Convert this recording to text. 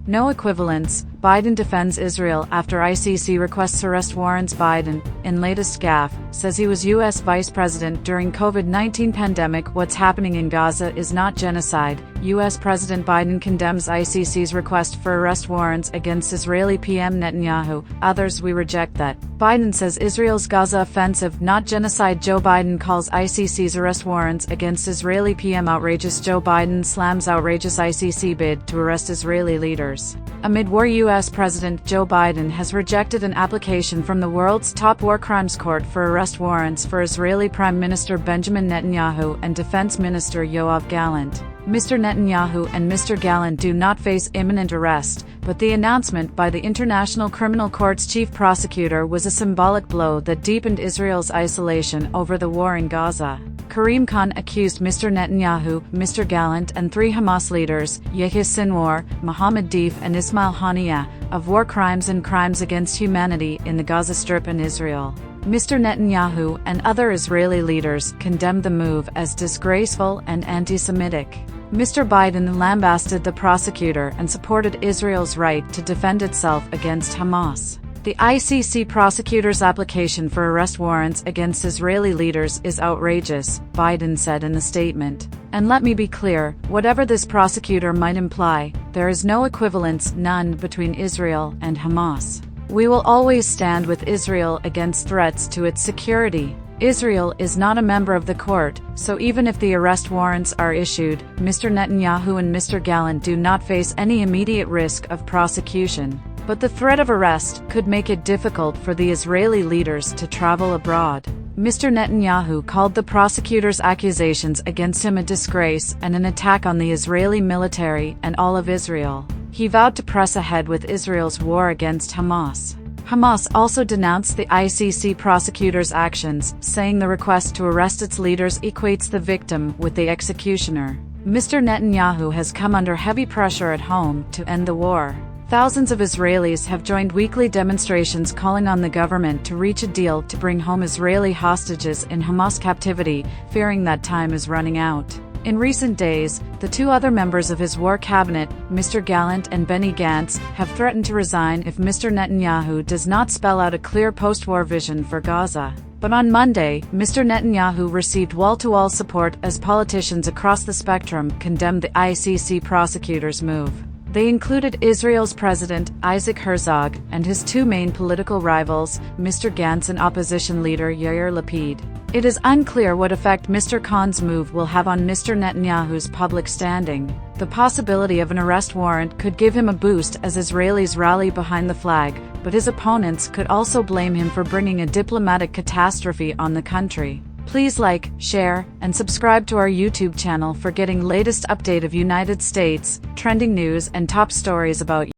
No equivalence. Biden defends Israel after ICC requests arrest warrants. Biden, in latest gaffe, says he was U.S. vice president during COVID-19 pandemic. What's happening in Gaza is not genocide. U.S. President Biden condemns ICC's request for arrest warrants against Israeli PM Netanyahu. Others, we reject that. Biden says Israel's Gaza offensive, not genocide. Joe Biden calls ICC's arrest warrants against Israeli PM outrageous. Joe Biden slams outrageous ICC bid to arrest Israeli leaders. Amid war, U.S. President Joe Biden has rejected an application from the world's top war crimes court for arrest warrants for Israeli Prime Minister Benjamin Netanyahu and Defense Minister Yoav Gallant. Mr. Netanyahu and Mr. Gallant do not face imminent arrest, but the announcement by the International Criminal Court's chief prosecutor was a symbolic blow that deepened Israel's isolation over the war in Gaza. Karim Khan accused Mr. Netanyahu, Mr. Gallant and three Hamas leaders, Yahya Sinwar, Mohammed Deif and Ismail Haniyeh, of war crimes and crimes against humanity in the Gaza Strip and Israel. Mr. Netanyahu and other Israeli leaders condemned the move as disgraceful and anti-Semitic. Mr. Biden lambasted the prosecutor and supported Israel's right to defend itself against Hamas. The ICC prosecutor's application for arrest warrants against Israeli leaders is outrageous, Biden said in the statement. And let me be clear, whatever this prosecutor might imply, there is no equivalence, none, between Israel and Hamas. We will always stand with Israel against threats to its security. Israel is not a member of the court, so even if the arrest warrants are issued, Mr. Netanyahu and Mr. Gallant do not face any immediate risk of prosecution. But the threat of arrest could make it difficult for the Israeli leaders to travel abroad. Mr. Netanyahu called the prosecutor's accusations against him a disgrace and an attack on the Israeli military and all of Israel. He vowed to press ahead with Israel's war against Hamas. Hamas also denounced the ICC prosecutor's actions, saying the request to arrest its leaders equates the victim with the executioner. Mr. Netanyahu has come under heavy pressure at home to end the war. Thousands of Israelis have joined weekly demonstrations calling on the government to reach a deal to bring home Israeli hostages in Hamas captivity, fearing that time is running out. In recent days, the two other members of his war cabinet, Mr. Gallant and Benny Gantz, have threatened to resign if Mr. Netanyahu does not spell out a clear post-war vision for Gaza. But on Monday, Mr. Netanyahu received wall-to-wall support as politicians across the spectrum condemned the ICC prosecutor's move. They included Israel's President, Isaac Herzog, and his two main political rivals, Mr. Gantz and opposition leader Yair Lapid. It is unclear what effect Mr. Khan's move will have on Mr. Netanyahu's public standing. The possibility of an arrest warrant could give him a boost as Israelis rally behind the flag, but his opponents could also blame him for bringing a diplomatic catastrophe on the country. Please like, share, and subscribe to our YouTube channel for getting latest update of United States, trending news and top stories about